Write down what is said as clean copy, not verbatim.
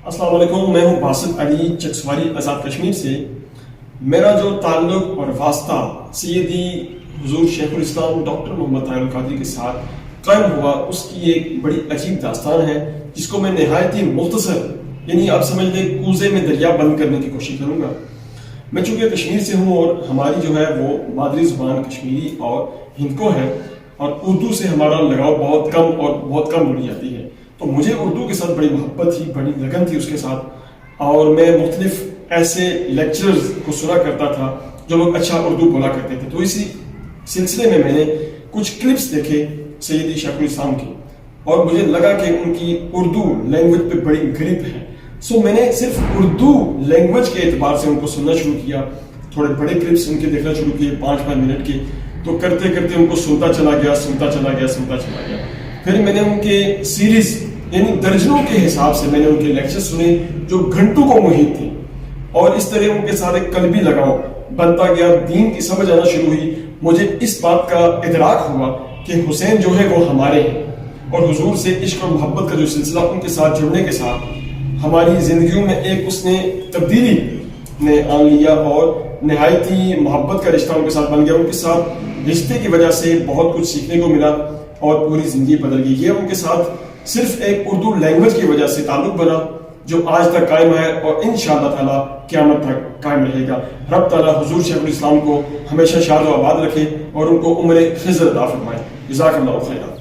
السلام علیکم، میں ہوں باسط علی چکسواری آزاد کشمیر سے۔ میرا جو تعلق اور واسطہ سیدی حضور شیخ الاسلام ڈاکٹر محمد طاہر القادری کے ساتھ قائم ہوا، اس کی ایک بڑی عجیب داستان ہے جس کو میں نہایت ہی مختصر، یعنی آپ سمجھ لیں کوزے میں دریا بند کرنے کی کوشش کروں گا۔ میں چونکہ کشمیر سے ہوں اور ہماری جو ہے وہ مادری زبان کشمیری اور ہندکو ہے، اور اردو سے ہمارا لگاؤ بہت کم بولی جاتی ہے، تو مجھے اردو کے ساتھ بڑی محبت تھی، بڑی لگن تھی اس کے ساتھ، اور میں مختلف ایسے لیکچرز کو سنا کرتا تھا جو لوگ اچھا اردو بولا کرتے تھے۔ تو اسی سلسلے میں نے کچھ کلپس دیکھے سیدی شیخ الاسلام کی، اور مجھے لگا کہ ان کی اردو لینگویج پہ بڑی گرپ ہے، سو میں نے صرف اردو لینگویج کے اعتبار سے ان کو سننا شروع کیا۔ تھوڑے بڑے کلپس ان کے دیکھنا شروع کیے، 5 منٹ کے، تو کرتے کرتے ان کو سنتا چلا گیا۔ پھر میں نے ان کے سیریز یعنی درجنوں کے حساب سے میں نے ان کے لیکچر سنے جو گھنٹوں کو محیط تھے، اور اس طرح ان کے ساتھ ایک قلبی لگاؤ بنتا گیا، دین کی سمجھ آنا شروع ہوئی۔ مجھے اس بات کا ادراک ہوا کہ حسین جو ہے وہ ہمارے ہیں، اور حضور سے عشق اور محبت کا جو سلسلہ ان کے ساتھ جڑنے کے ساتھ ہماری زندگیوں میں ایک اس نے تبدیلی نے آن لیا، اور نہایت ہی محبت کا رشتہ ان کے ساتھ بن گیا۔ ان کے ساتھ رشتے کی وجہ سے بہت کچھ سیکھنے کو ملا اور پوری زندگی بدل گئی۔ یہ ان کے ساتھ صرف ایک اردو لینگویج کی وجہ سے تعلق بنا جو آج تک قائم ہے، اور انشاءاللہ تعالی قیامت تک قائم رہے گا۔ رب تعالی حضور شیخ الاسلام کو ہمیشہ شاد و آباد رکھے اور ان کو عمر خضر عطا فرمائے۔ جزاک اللہ خیرا۔